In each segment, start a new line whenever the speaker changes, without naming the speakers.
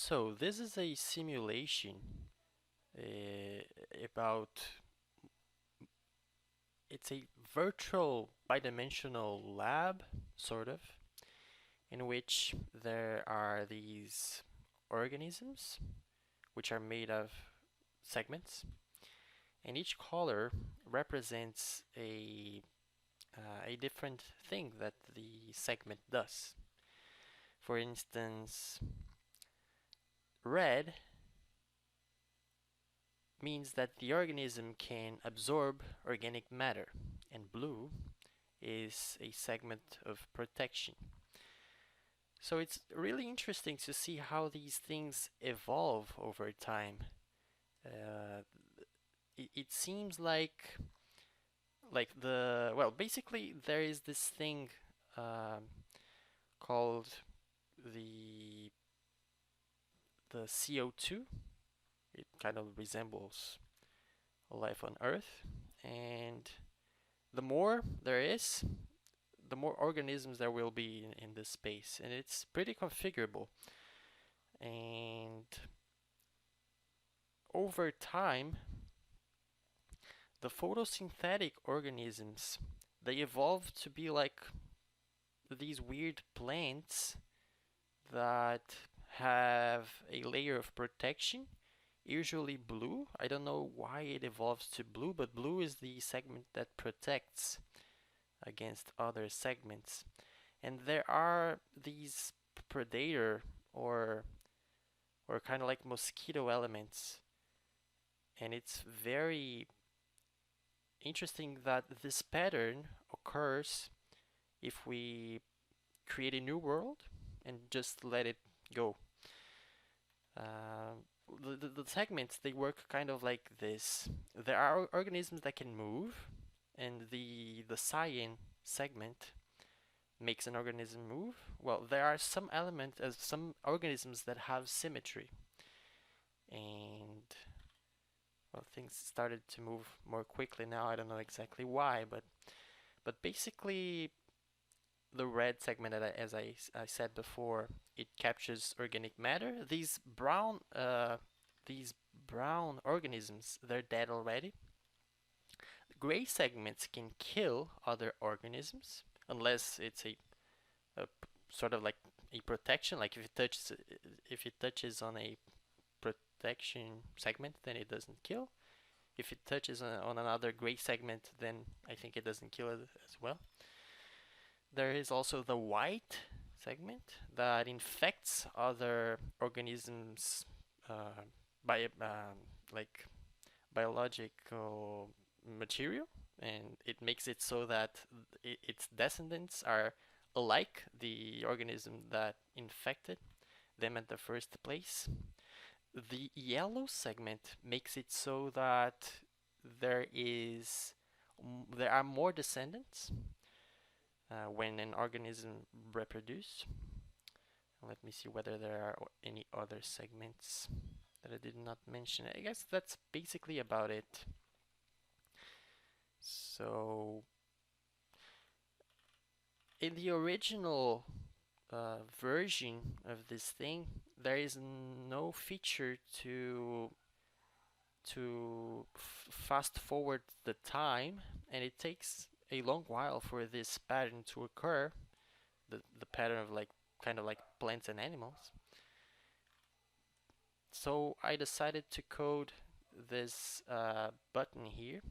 So this is a simulation about it's a virtual bidimensional lab, sort of, in which there are these organisms which are made of segments, and each color represents a different thing that the segment does. For instance, red means that the organism can absorb organic matter, and blue is a segment of protection. So it's really interesting to see how these things evolve over time. Uh, it seems like basically there is this thing um, called the the CO2. It kind of resembles life on Earth, and the more there is, the more organisms there will be in this space, and it's pretty configurable. And over time, the photosynthetic organisms, they evolve to be like these weird plants that have a layer of protection, usually blue. I don't know why it evolves to blue, but blue is the segment that protects against other segments. And there are these predator or or kind of like mosquito elements, and it's very interesting that this pattern occurs if we create a new world and just let it go. Uh, the segments, they work kind of like this. There are organisms that can move, and the cyan segment makes an organism move. Well, there are some organisms that have symmetry, and well, things started to move more quickly now. I don't know exactly why, but basically the red segment, as I said before, it captures organic matter. These brown organisms, they're dead already. Gray segments can kill other organisms unless it's a sort of like a protection. Like if it touches on a protection segment, then it doesn't kill. If it touches on another gray segment, then I think it doesn't kill it as well. There is also the white segment that infects other organisms by like biological material, and it makes it so that its descendants are alike the organism that infected them at the first place. The yellow segment makes it so that there is there are more descendants when an organism reproduces. Let me see whether there are any other segments that I did not mention. I guess that's basically about it. So in the original version of this thing, there is no feature to fast forward the time, and it takes a long while for this pattern to occur, the pattern of like kind of like plants and animals. So I decided to code this button here,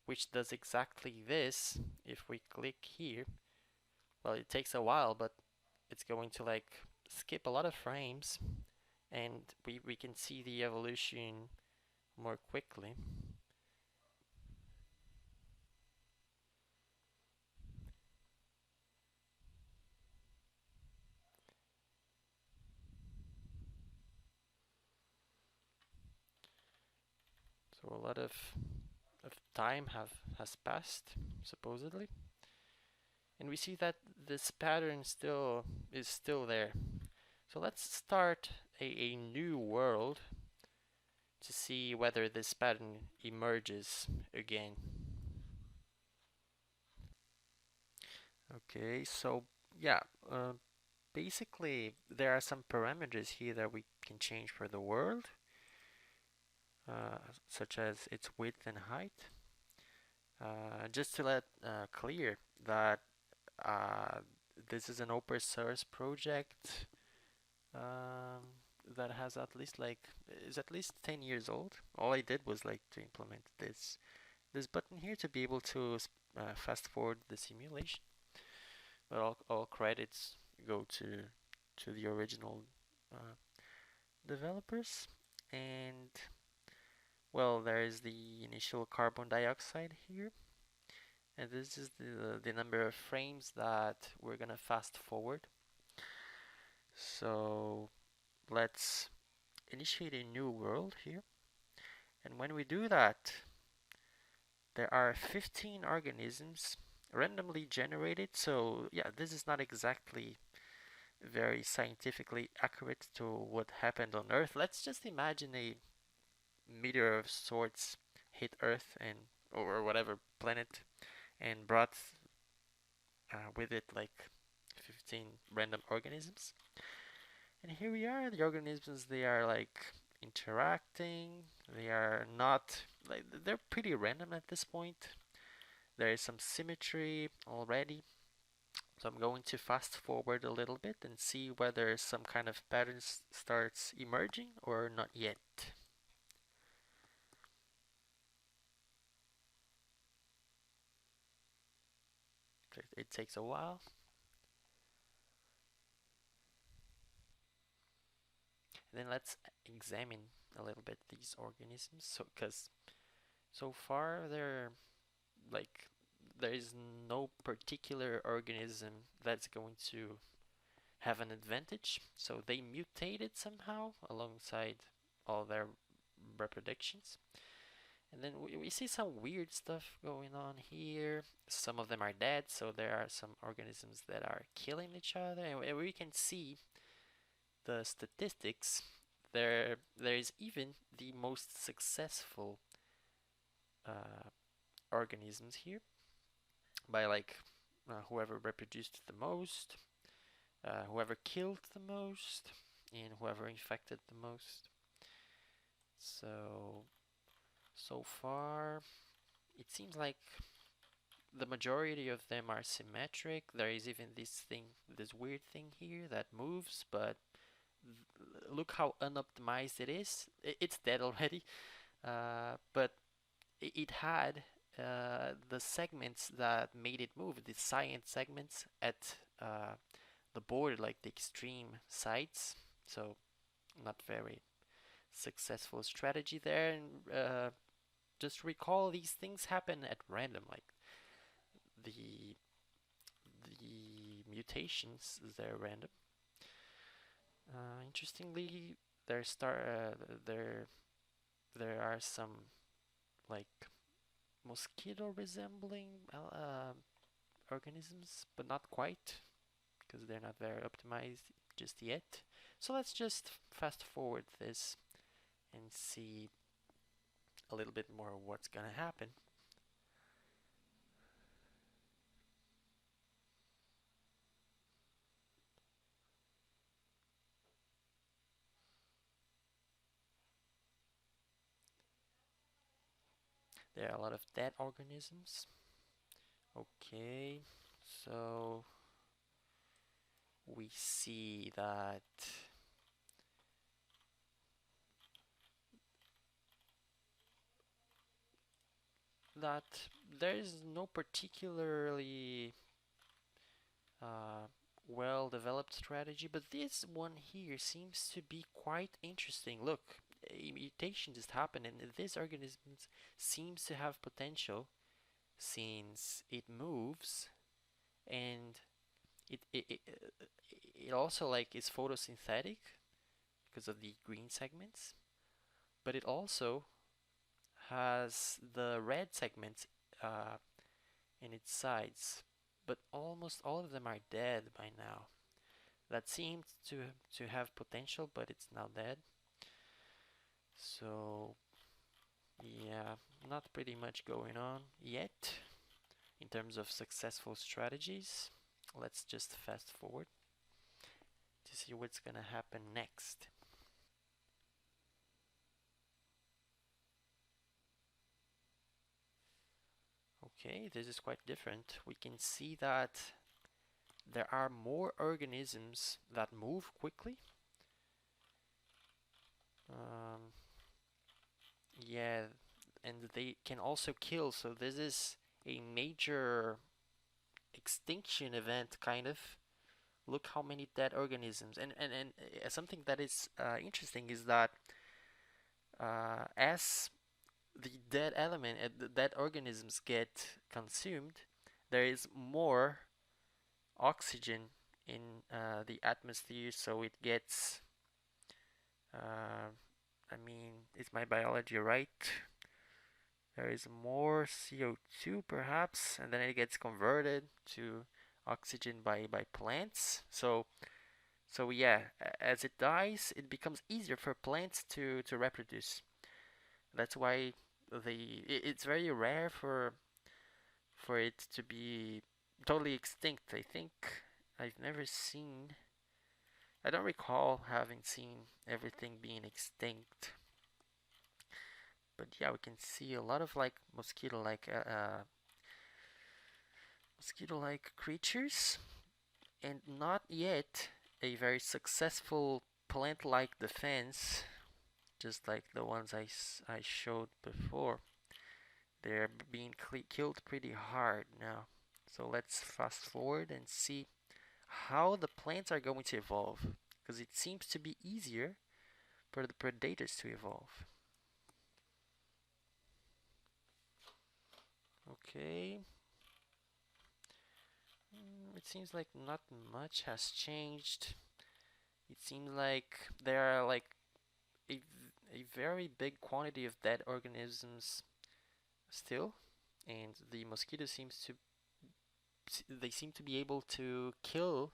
which does exactly this. If we click here, well, it takes a while, but it's going to like skip a lot of frames, and we can see the evolution more quickly. So a lot of time has passed, supposedly. And we see that this pattern is still there. So let's start a new world to see whether this pattern emerges again. Okay, so yeah, basically there are some parameters here that we can change for the world, such as its width and height. Just to let clear that uh, this is an open source project that has at least is at least 10 years old. All I did was like to implement this button here to be able to fast forward the simulation. But all credits go to the original uh, developers. And well, there is the initial carbon dioxide here, and this is the number of frames that we're gonna fast forward. So let's initiate a new world here, and when we do that, there are 15 organisms randomly generated. So yeah, this is not exactly very scientifically accurate to what happened on Earth. Let's just imagine a meteor of sorts hit Earth and or whatever planet and brought with it like 15 random organisms. And here we are. The organisms, they are like interacting. They are not like they're pretty random at this point. There is some symmetry already. So I'm going to fast forward a little bit and see whether some kind of pattern starts emerging or not yet. It takes a while. And then let's examine a little bit these organisms. So, because so far they're like there is no particular organism that's going to have an advantage. So they mutated somehow alongside all their reproductions. And then we see some weird stuff going on here. Some of them are dead, so there are some organisms that are killing each other. And we can see the statistics. There is even the most successful uh, organisms here by like whoever reproduced the most, whoever killed the most, and whoever infected the most. So far, it seems like the majority of them are symmetric. There is even this weird thing here that moves, but look how unoptimized it is. It's dead already, but it had the segments that made it move, the science segments at the border, like the extreme sides. So not very successful strategy there. And just recall these things happen at random, like the the mutations, they're random. Interestingly, there there are some like mosquito resembling organisms, but not quite because they're not very optimized just yet. So let's just fast forward this and see a little bit more of what's gonna happen. There are a lot of dead organisms. Okay, so we see that there is no particularly uh, well developed strategy, but this one here seems to be quite interesting. Look, a mutation just happened, and this organism seems to have potential since it moves and it it, it, it also like is photosynthetic because of the green segments, but it also has the red segments uh, in its sides, but almost all of them are dead by now. That seemed to have potential, but it's now dead. So yeah, not pretty much going on yet in terms of successful strategies. Let's just fast forward. to see what's gonna happen next. Okay, this is quite different. We can see that there are more organisms that move quickly. Um, yeah, and they can also kill, so this is a major extinction event, kind of. Look how many dead organisms. And something that is interesting is that as the dead element, the dead organisms get consumed, there is more oxygen in the atmosphere, so it gets. I mean, is my biology right? There is more CO2 perhaps, and then it gets converted to oxygen by plants. So yeah, as it dies, it becomes easier for plants to reproduce. That's why it's very rare for it to be totally extinct. I think I've never seen. I don't recall having seen everything being extinct. But yeah, we can see a lot of like mosquito-like creatures, and not yet a very successful plant-like defense, just like the ones I showed before. They're being killed pretty hard now. So let's fast forward and see how the plants are going to evolve, because it seems to be easier for the predators to evolve. Okay. It seems like not much has changed. It seems like there are like a, a very big quantity of dead organisms still, and the mosquito seem to be able to kill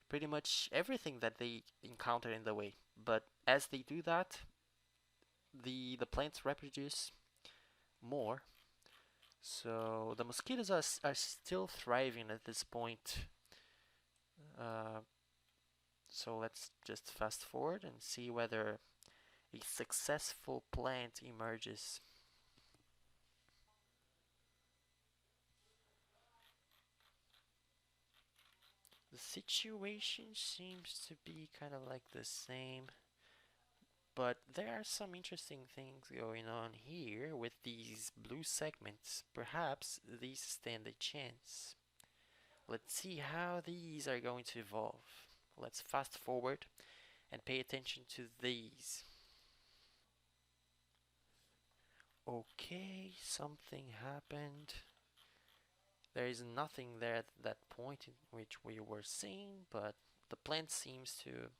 pretty much everything that they encounter in the way. But as they do that, the plants reproduce more. So the mosquitoes are still thriving at this point. Uh, so let's just fast forward and see whether a successful plant emerges. The situation seems to be kind of like the same, but there are some interesting things going on here with these blue segments. Perhaps these stand a chance. Let's see how these are going to evolve. Let's fast forward and pay attention to these. Okay, something happened. There is nothing there at that point in which we were seeing, but the plant seems to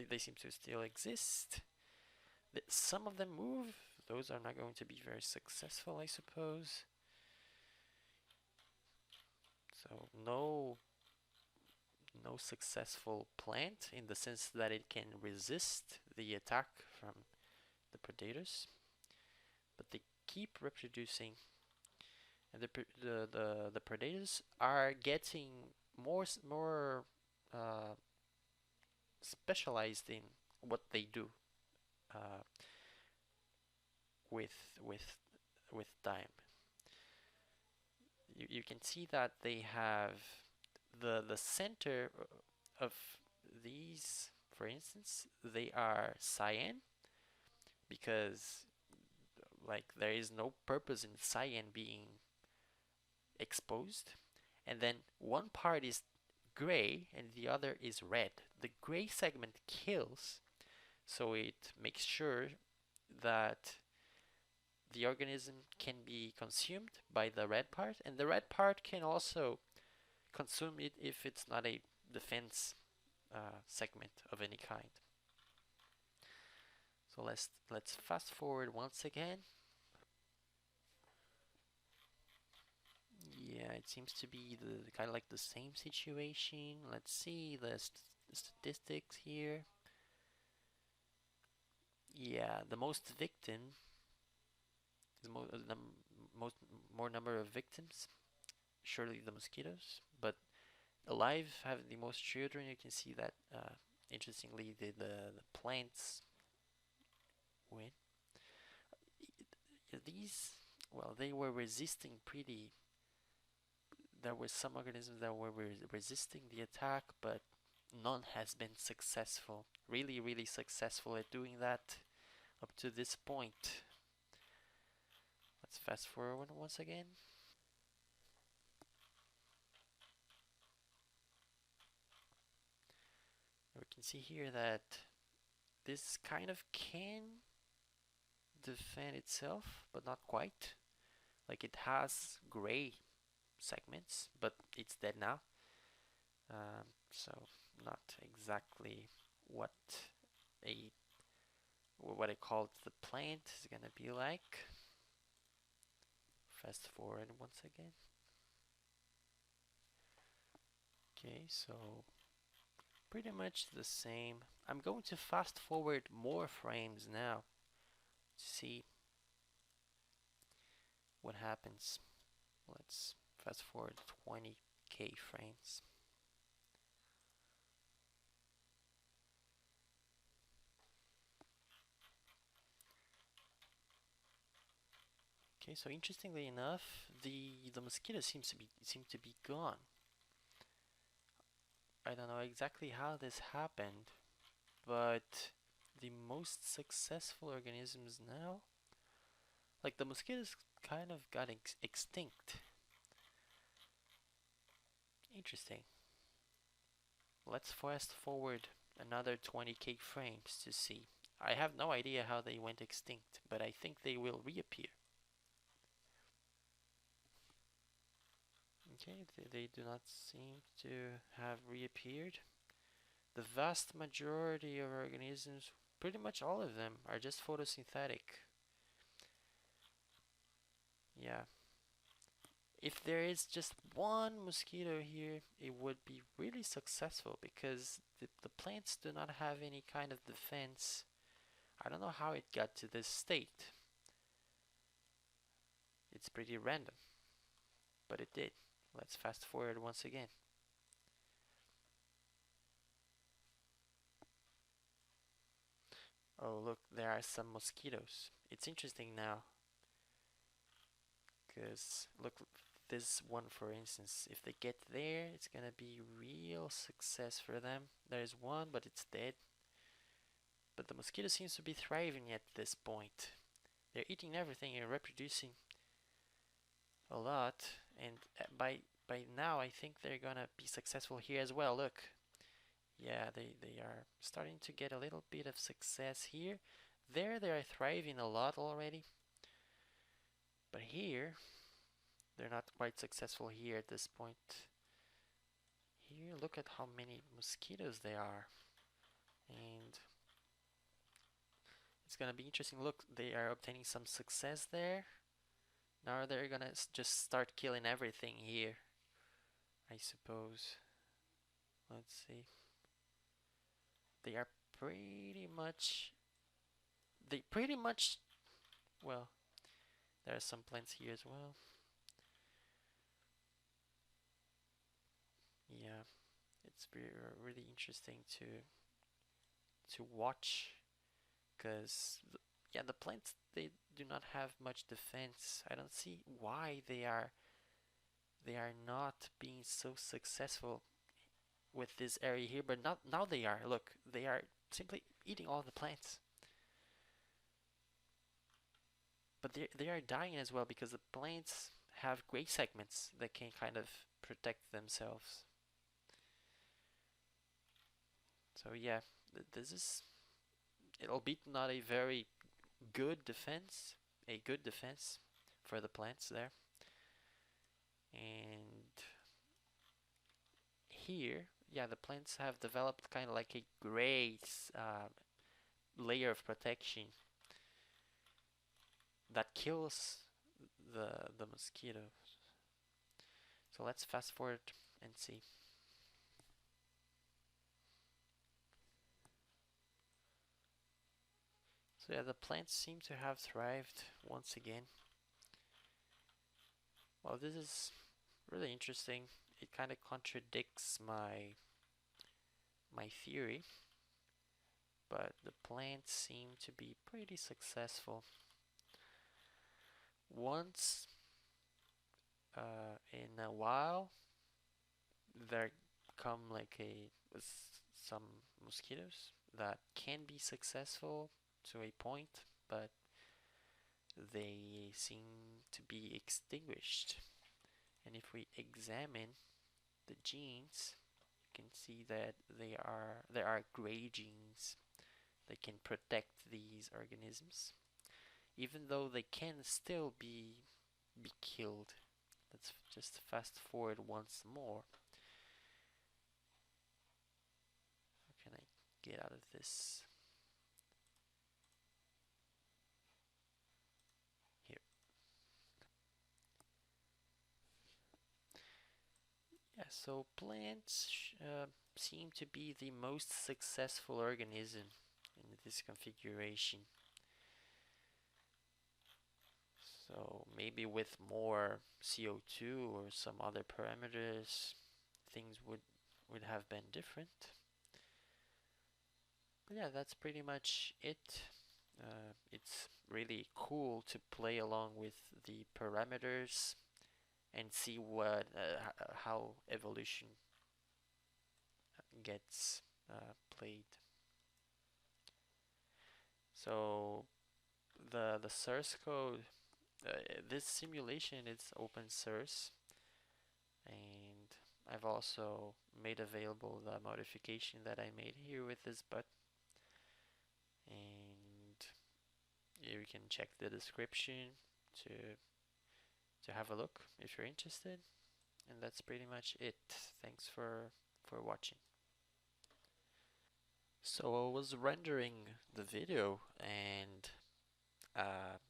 they seem to still exist. Some of them move. Those are not going to be very successful, I suppose. So no successful plant in the sense that it can resist the attack from the predators, but they keep reproducing, and the predators are getting more uh, specialized in what they do uh, with with with time. You can see that they have the center of these, for instance, they are cyan because like there is no purpose in cyan being exposed, and then one part is gray and the other is red. The gray segment kills, so it makes sure that the organism can be consumed by the red part, and the red part can also consume it if it's not a defense segment of any kind. So let's fast forward once again. Yeah, it seems to be the kind of like the same situation. Let's see the statistics here. Yeah, the most victim is most more number of victims. Surely the mosquitoes, but alive have the most children. You can see that interestingly the plants win. These, well, they were resisting pretty. There were some organisms that were resisting the attack, but none has been successful, really successful at doing that up to this point. Let's fast forward once again. We can see here that this kind of can defend itself, but not quite. Like it has gray segments, but it's dead now. So not exactly what a what I called the plant is gonna be like. Fast forward once again. Okay, so pretty much the same. I'm going to fast forward more frames now to see what happens. Let's fast forward 20k frames. Okay, so interestingly enough, the mosquito seem to be gone. I don't know exactly how this happened, but the most successful organisms now, like the mosquitoes kind of got extinct. Interesting. Let's fast forward another 20k frames to see. I have no idea how they went extinct, but I think they will reappear. Okay, they do not seem to have reappeared. The vast majority of organisms, pretty much all of them, are just photosynthetic. Yeah. If there is just one mosquito here, it would be really successful because the plants do not have any kind of defense. I don't know how it got to this state. It's pretty random, but it did. Let's fast forward once again. Oh, look, there are some mosquitoes. It's interesting now, because look, this one for instance, if they get there, it's gonna be real success for them. There's one, but it's dead. But the mosquito seems to be thriving at this point. They're eating everything and reproducing a lot, and by now I think they're gonna be successful here as well. Look, yeah, they are starting to get a little bit of success here. There they are thriving a lot already, but here they're not quite successful here at this point. Here, look at how many mosquitoes there are, and it's gonna be interesting. Look, they are obtaining some success there. Now they're gonna just start killing everything here, I suppose. Let's see. They are pretty much. They pretty much. Well, there are some plants here as well. Yeah, it's really interesting to watch because yeah, the plants they do not have much defense. I don't see why they are not being so successful with this area here, but not now they are. Look, they are simply eating all the plants. But they are dying as well because the plants have gray segments that can kind of protect themselves. So yeah, this is it'll be not a very good defense, a good defense for the plants there. And here, yeah, the plants have developed kind of like a gray layer of protection that kills the mosquitoes. So let's fast forward and see. So yeah, the plants seem to have thrived once again. Well, this is really interesting. it kind of contradicts my theory, but the plants seem to be pretty successful. Once in a while, there come like some mosquitoes that can be successful to a point, but they seem to be extinguished. And if we examine the genes, you can see that there are gray genes that can protect these organisms, even though they can still be killed. Let's just fast forward once more. How can I get out of this? Here. Yeah, so plants seem to be the most successful organism in this configuration. So maybe with more CO2 or some other parameters, things would have been different. But yeah, that's pretty much it. It's really cool to play along with the parameters and see how evolution gets played. So the source code, this simulation is open source, and I've also made available the modification that I made here with this button, and you can check the description to have a look if you're interested. And that's pretty much it. Thanks for watching. So I was rendering the video, and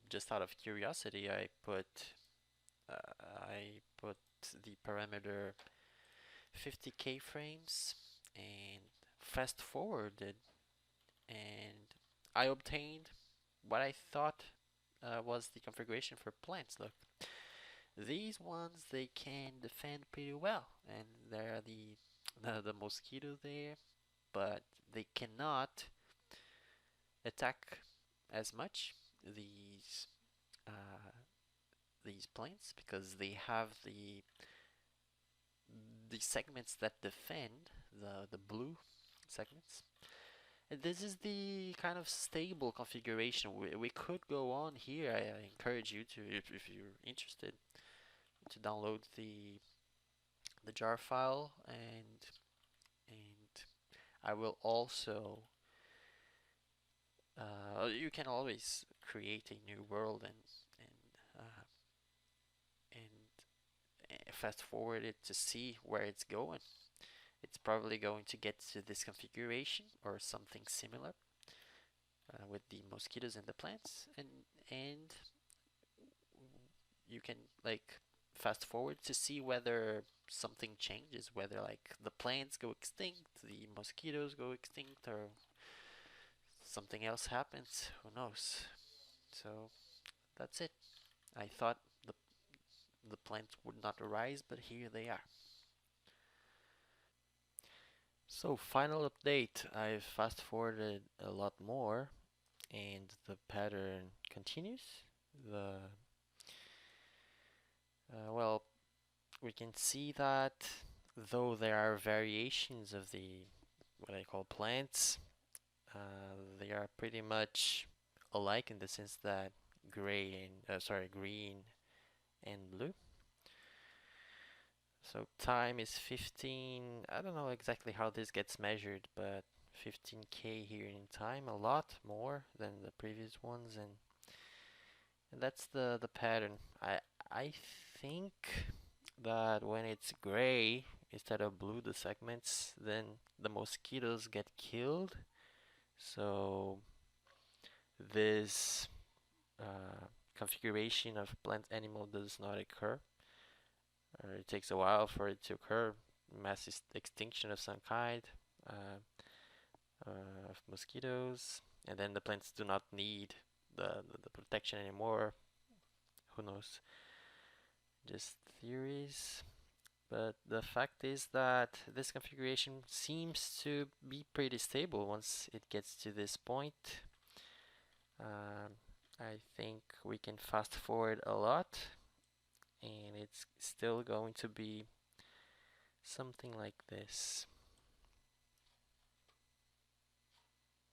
just out of curiosity, I put the parameter 50k frames and fast forwarded, and I obtained what I thought was the configuration for plants. Look, these ones, they can defend pretty well, and there are the mosquito there, but they cannot attack as much these uh, these plants because they have the segments that defend the blue segments. And this is the kind of stable configuration. We could go on here. I encourage you to, if you're interested, to download the jar file, and I will also you can always create a new world and fast forward it to see where it's going. It's probably going to get to this configuration or something similar with the mosquitoes and the plants, and you can like fast forward to see whether something changes, whether like the plants go extinct, the mosquitoes go extinct, or something else happens. Who knows? So that's it. I thought the plants would not arise, but here they are. So final update. I've fast forwarded a lot more, and the pattern continues. The well, we can see that though there are variations of the what I call plants, they are pretty much alike in the sense that green and blue. So time is 15. I don't know exactly how this gets measured, but 15k here in time, a lot more than the previous ones, and that's the pattern. I think that when it's gray instead of blue, the segments, then the mosquitoes get killed. So this configuration of plant animal does not occur. It takes a while for it to occur. Mass extinction of some kind uh, of mosquitoes, and then the plants do not need the protection anymore. Who knows? Just theories. But the fact is that this configuration seems to be pretty stable once it gets to this point. I think we can fast forward a lot, and it's still going to be something like this.